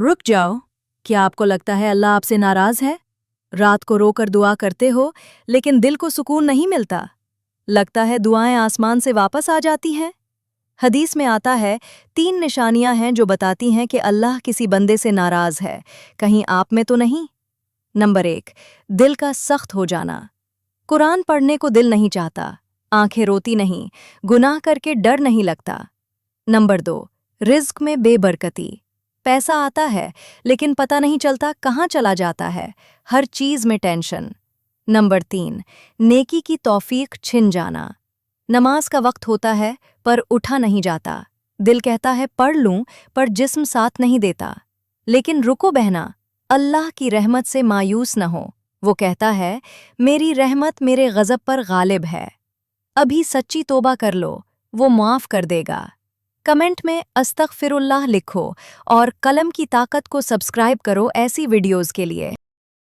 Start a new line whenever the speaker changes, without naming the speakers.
रुक जाओ। क्या आपको लगता है अल्लाह आपसे नाराज है? रात को रोकर दुआ करते हो लेकिन दिल को सुकून नहीं मिलता। लगता है दुआएं आसमान से वापस आ जाती हैं। हदीस में आता है 3 निशानियां हैं जो बताती हैं कि अल्लाह किसी बंदे से नाराज है, कहीं आप में तो नहीं। नंबर 1, दिल का सख्त हो जाना। कुरान पढ़ने को दिल नहीं चाहता, आंखें रोती नहीं, गुनाह करके डर नहीं लगता। नंबर 2, रिज्क में बेबरकती। पैसा आता है लेकिन पता नहीं चलता कहाँ चला जाता है, हर चीज में टेंशन। नंबर 3, नेकी की तौफीक छिन जाना। नमाज का वक्त होता है पर उठा नहीं जाता, दिल कहता है पढ़ लूं पर जिस्म साथ नहीं देता। लेकिन रुको बहना, अल्लाह की रहमत से मायूस न हो। वो कहता है मेरी रहमत मेरे गज़ब पर गालिब है। अभी सच्ची तौबा कर लो, वो माफ़ कर देगा। कमेंट में अस्तगफिरुल्लाह लिखो और कलम की ताकत को सब्सक्राइब करो ऐसी वीडियोज़ के लिए।